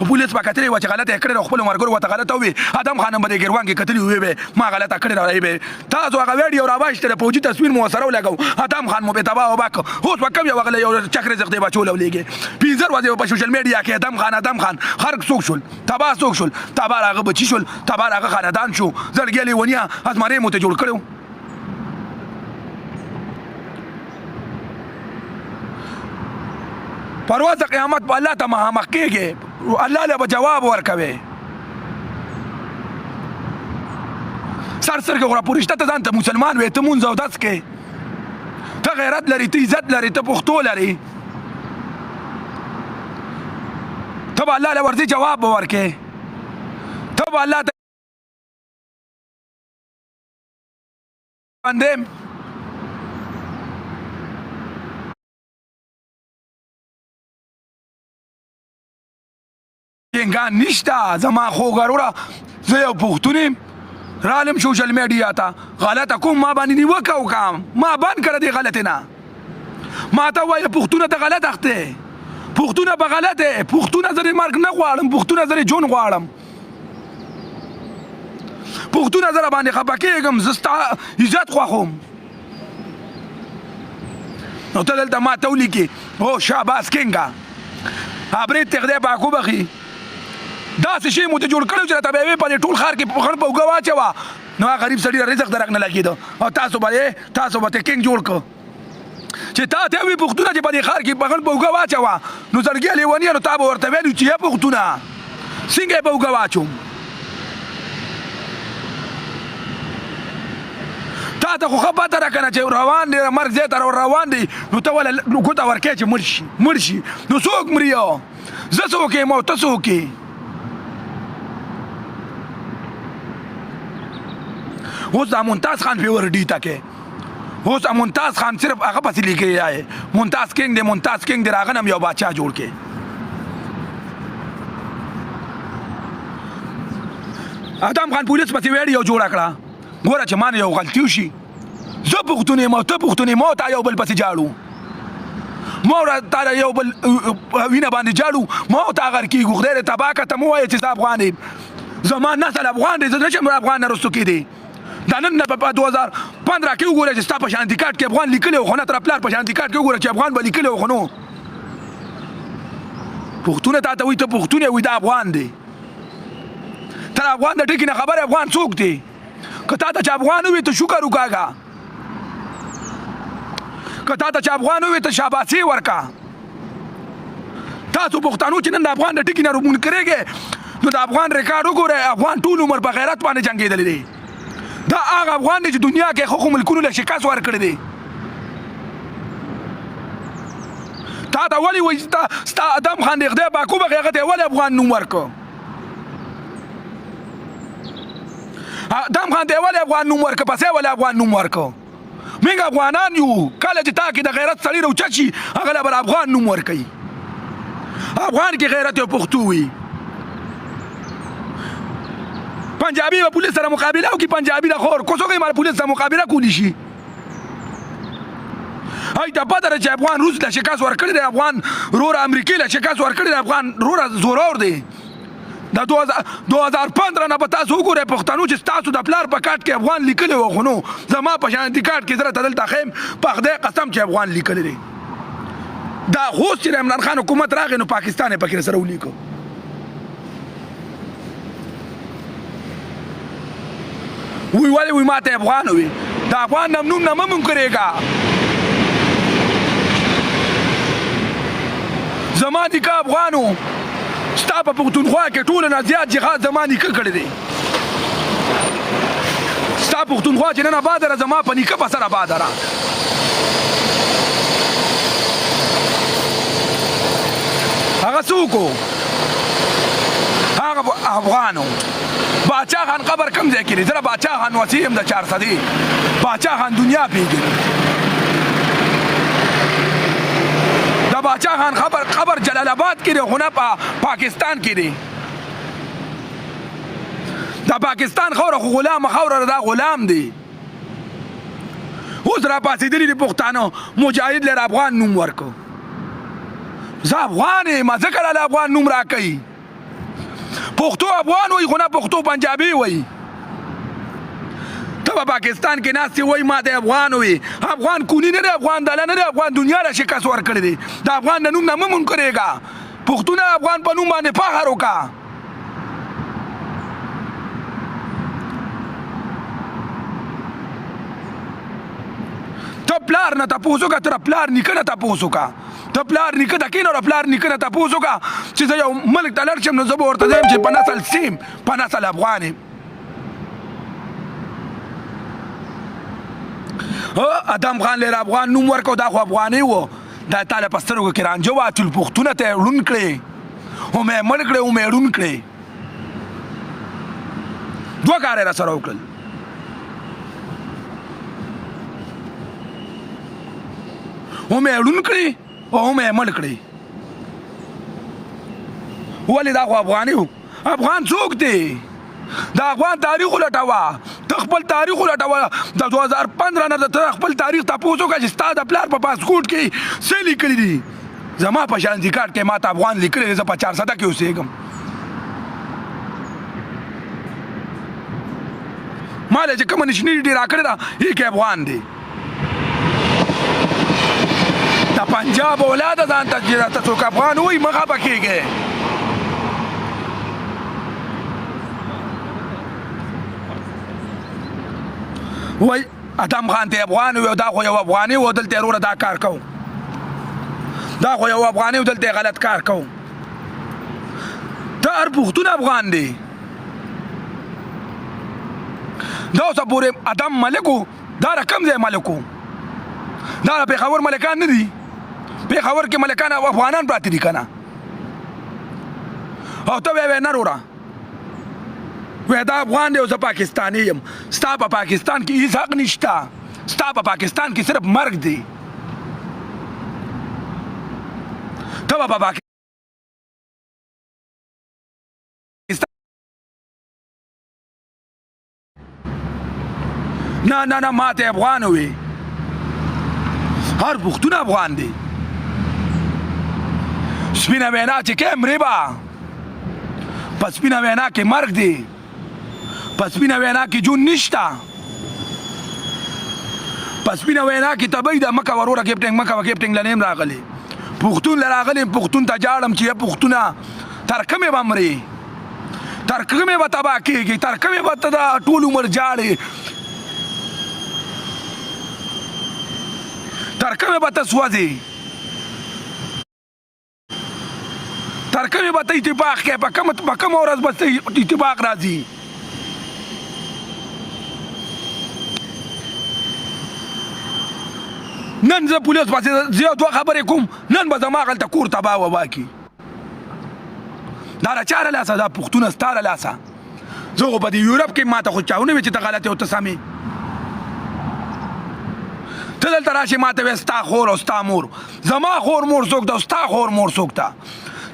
پولیس په کتلې و چې غلطه یې کړې ده خپلو ملګرو ورته غلطه ووي ادم خان هم به دې ګریوان کې کتلي وویې به ما غلطه کړې ده ویې به تاسو هغه ویډیو راوایسته د فوجي تصویر مو ورسره ولګو ادم خان مو بې تباه وبک اوس به کم یو هغه یو چک رزق دی بچو لولېږي 15 ورځې په سوشل میډیا کې ادم خان خلک څوک شول تباه څوک شول تباه هغه بچي شول تباه هغه خاندان شو زړګی لیونیه ازمارې مو ته جوړ کړو پرواز قیامت په الله ته مخامخ کېږي الله له به جواب ورکوي سر سترګې غوره پورشته ته ځان ته مسلمان وې ته مونځ او دس کې ته غیرت لري ته عزت لري ته پښتو لري ته به الله له ورځي جواب به ورکې ته به الله ته باندې څنګه نشته زما خوږروره زه یو پښتون یم رالم سوشل میډیا ته غلطه کوم ما باندې نیوکه وکړم ما بند کړه دې غلطې نه ما ته وایه پښتونه ته غلط اخته پښتونه به غلط دی پښتونه زه مرګ نه غواړم پښتونه زه ژوند غواړم پښتونه زه باندې خفه کېږم زه ستا عزت خوښوم نو ته دلته ما ته ولیکې او شاباس کینګه ابرید ته خدای پاک وبخي داسې شی مو ته جوړ کړی چې راته به یې وې په دې ټول ښار کې پخړ په اوږه واچوه نو هغه غریب سړي رزق درک نه لګېده او تاسو به ته کینګ جوړ کړ چې تا ته وي پښتونه چې په دې ښار کې پخړ په اوږه واچوه نو زړګي لیونیه نو تا به ورته ویلو چې یا پښتونه څنګه یې په اوږه واچوم تا ته خو ښه پته ده که نه چې روان دی مرګ ځای ته روان دی نو ته ولې ګوته ورکې چې مړ شي نو څوک مري زه څوک یم او ته څوک یې اوس دا ممتاز خان پې ورډي کې اوس ممتاز خان صرف هغه پسې لیکلی دی ممتاز کینګ دی راغه نه هم یو باچا جوړ کې ادم خان پولیس پسې ویډیو جوړه کړه ګوره چې ما نه یو غلطي وشي زه پښتون یم او ته پښتون یې ما تا یو بل پسې جاړو ما تا یو بل وینه باندې جاړو ما تا غر کېږو خدای دې تباه کړه ته مه وایې چې زه افغان یم زما نسل افغان دی زه نشم افغان نه رستو کېدی دا نن په 2015 کې وګوره چې ستا په شانتي کارت کې افغان لیکلی و خو نه تر پلار په شانتي کارت کې وګوره چې افغان به لیکلی و خو نو پښتونه تا ته وایي ته پښتون یې وایي دا افغان دی تر افغان د ټکي نه خبر افغان څوک دی که تا ته چې افغان ووي ته شکر وکاږه که تا ته چې افغان ووي ته شاباسي ورکه تاسو پښتنو چې نن د افغان د ټکي نه منکرېږئ نو د افغان ریکارډ وګورئ افغان ټول عمر په غیرت باندې جنګېدلی دی دا هغه افغان دی چې دنیا کې خو ملکونو له شکست ورکړی دی تا ته ولې وایي ستا ادم خان دی خدای پاک وبخښي هغه ته یې ولې افغان نوم ورکړ ادم خان ته یې ولې افغان نوم ورکړ پس یې ولې افغان نوم ورکړ موږ افغانان یو کله چې تا کې د غیرت سړي راوچت شي هغه له به افغان نوم ورکوي افغان کې غیرت یو پښتو وي پنجابي به پولیس سره مقابله وکړي پنجابي د خور کوڅو کې مال پولیس سره مقابله کولی شي هی ته پته ده چې افغان روس له شکست ورکړی دی افغان رور امریکې له شکست ورکړی دی افغان رور زورور دی د 2015 نه به تاسو وګورئ پښتنو چې ستاسو د پلار په کارت کې افغان لیکلی و خو نو زما په شانتي کارت کې زه راته دلته ښیم په خدای قسم چې افغان لیکلی دی دا اوس چې د عمران خان حکومت راغی نو پاکستان یې پکې سره ولیکو وی ولې وی ما ته افغان وي د افغان نوم نه مه منکرېږه زما نیکه افغان و ستا په پښتونخوا کې ټولو نه زیات جهاد زما نیکه کړی دی ستا پښتونخوا چې نن اباده ده زما په نیکه په سر اباده ده هغه څوک و هغه افغان و باچا خان قبر کم ځای کې دی زه باچا خان وسیع یم د 400 باچا خان دنیا پیژني د باچا خان قبر جلال آباد کې دی خو نه پاکستان کې دی د پاکستان خاوره خو غلامه خاوره دا غلام دی اوس را پاسېدلي دي پښتانه مجاهد لر افغان نوم ورکړو زه افغان یم ځکه راله افغان نوم راکوي پښتو افغان وایي خو نه پښتو پنجابي وایي ته په پاکستان کې ناست وایي ما د افغان وي افغان کونی نه دی افغان دله نه دی افغان دنیا له شکست ورکړی دی د افغان د نوم نه مه منکرېږه پښتون افغان په نوم باندې فخر وکړه ته پلار نه تپوس وکړه ته پلار نیکه نه تپوس وکړه ته پلار نیکه ته کېنه پلار نیکه نه تپوس وکړه چې زه یو ملک ته لاړ شم نو زه به ورته وایم چې په نسل سیم په نسل افغان یم ادم خان لیر افغان نوم ورکو دا خو افغاني و دا تاله په سترګو کې رانجه واچول پښتونه ته یې ړوند کړې هم یې مړ کړې هم یې ړوند کړې دوه کار یې راسره وکړل هم یې ړوند کړې او هم یې مړ کړې ولې دا خو افغاني و افغان څوک دی د افغان تاریخ ولټوه ته خپل تاریخ ولټوه د 2015 نه ته خپل تاریخ تپوس وکړه چې ستا د پلار په پاسپورټ کې څه لیکلي دي زما په شانتي کارت کې ما ته افغان لیکلی دی زه په 400 کې اوسېږم ما له چې کومه نشني ډي راکړې ده هي کې افغان دی د پنجاب اولاده ځان ته چې راته څوک افغان وایي مه خفه کېږئ وای ادم خان ته افغان وي دا خو یو افغاني و دلته وروره دا کار کوو دا خو یو افغاني و دلته غلط کار کوو ته هر پښتون افغان دی دا اوسه پورې ادم ملک و دا رقم ځای ملک و دا د پېښور ملکان نه دي پېښور کې ملکان افغانان پراته دي که نه او ته ویې نه وروره وی دا افغان دی او زه پاکستانی یم ستا په پاکستان کې هیڅ حق نشته ستا په پاکستان کې صرف مرګ دی ته به په پاکستان نه ما ته افغان وي هر پښتون افغان دی سپینه وینا چې کې مرې به په سپینه وینا کې مرګ دی په سپینه وینا کې جون نشته په سپینه وینا کې تبۍ ده مکه وروره کیپټنګ مکه و کیپټنګ له نیم راغلی پښتون له راغلی پښتون ته جاړم چې پښتونه تر کومې به مرې تر کومې به تباه کېږي تر کومې به ته د ټول عمر جاړې تر کومې به ته سوځې تر کومې به ته اتفاق کوې په کومه ورځ به اتفاق راځي نن زه پولیس پسې زه دوه خبرې کوم نن به زما هلته کور تباه وبا کي دا له چا له لاسه دا پښتونه ستا له لاسه زه خو په دې یورپ کې ما ته خو چا ونه وي چې ته غلطې او ته سمې ته دلته راشې ما ته وایې ستا خور او ستا مور زما خور مور څوک ده او ستا خور مور څوک ده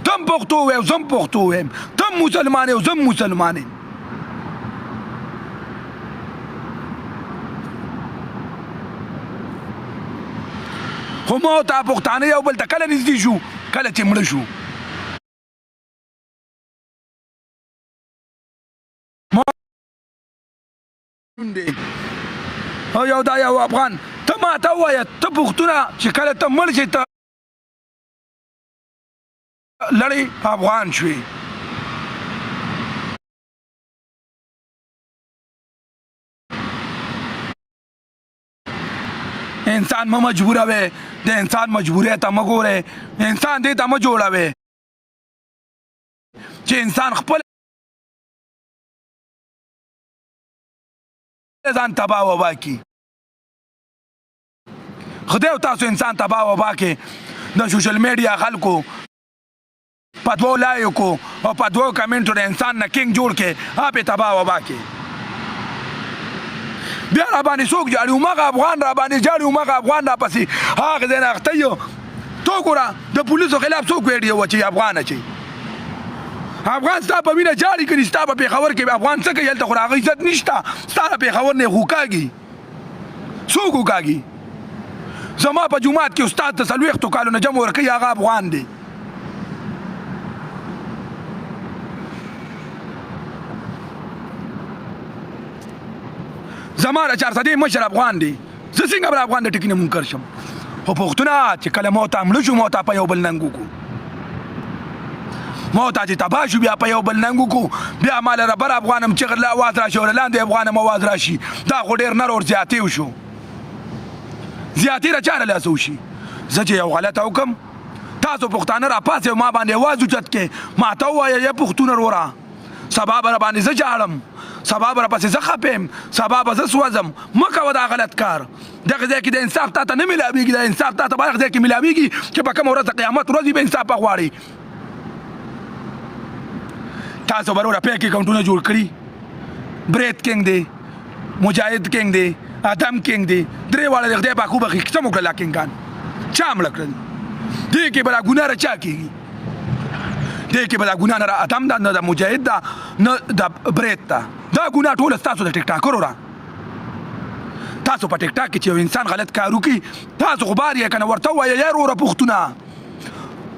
ته هم پښتو وایې او زه هم پښتو وایم ته هم مسلمان یې او زه هم مسلمان یم خو ما او تا پښتانه یو بل ته کله نږدې شو کله چې مړه شو او یو دا یو افغان ته ما ته ووایه ته پښتونه چې کله ته مړ شې ته لړۍ افغان شوې انسان مه مجبوروئ د انسان مجبوری ته مه ګورئ انسان دې ته مه جوړوئ چې انسان خپل ځان تباه وبا کي خدای او تاسو انسان تباه وبا کي د سوشل میډیا خلکو په دوو لایکو او په دوو کمنټو د انسان نه کینګ جوړ کې آپ یې تباه وبا کي بیا را باندې څوک جاړي هماغه افغان را باندې جاړي هماغه افغان را پسې هغه ځای نه اخته یو تو ګوره د پولیسو خلاف څوک ویډیو وچوي افغان اچوي افغان ستا په وینه جاړي کړي ستا په پېښور کې افغان څه کوي هلته خو هغه عزت نشته ستا د پېښور نه یې خوکاږي څوک وکاږي زما په جومات کې استاد ته 40 کالو نه جمع ورکوي هغه افغان دی زما د 400 مشر افغان دی، زه څنګه به افغان د ټکي نه منکر شم؟ خو پښتونه چې کله موته مړه شو موته په یو بل ننګ وکړو، موته چې تباه شو بیا په یو بل ننګ وکړو، بیا ما له ربر افغانم چغر له اواز راشي او له لاندې افغانم اواز راشي، دا خو ډېر نر اور زیاتې وشو، زیاتې را چا نه لاسه وشي. زه چې یو غلطه وکړم تاسو پښتانه راپاڅئ ما باندې اواز اوچت کې ما ته ووایه یا پښتون وروره سبا به راباندې زه جاړم، سبا به راپسې زه خپیم، سبا به زه سوځم. مه کوه دا غلط کار. دغه ځای کې د انصاف تا ته نه میلاویږي، د انصاف تا ته به هغه ځای کې میلاویږي چې په کومه ورځ د قیامت ورځ به انصاف غواړي. تاسو به وروره پیک اکاونټونه جوړ کړي، برید کینګ دی، مجاهد کینګ دی، ادم کینګ دی، درې واړه د خدای پاک وبخښي څه مو کړل کینګان چا مړه کړل؟ دې کې به دا ګناه را چا کېږي؟ دې کې به دا ګناه نه را ادم ده، نه د مجاهد ده، نه د برید ده، دا ګناه ټوله ستاسو د ټیک ټاکرو ده. تاسو په ټیک ټاک کې چې یو انسان غلط کار وکړي تاسو خو بار یې که نه ورته ووایه یا وروره پښتونه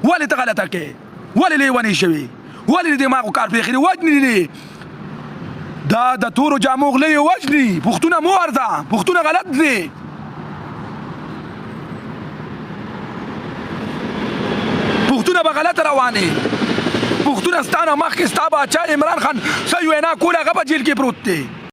ولې ته غلطه کوې؟ ولې لیونی شوې؟ ولې د دماغو کار پرېښي دي؟ وجنې دي، دا د تورو جامو غله یې وجني. پښتونه مو ورځه، پښتونه غلط دی. پښتونه به غلط روانې، پښتونه ستا نه مخکې ستا باچا عمران خان څه وینا کوله هغه په جیل کې پروت دی.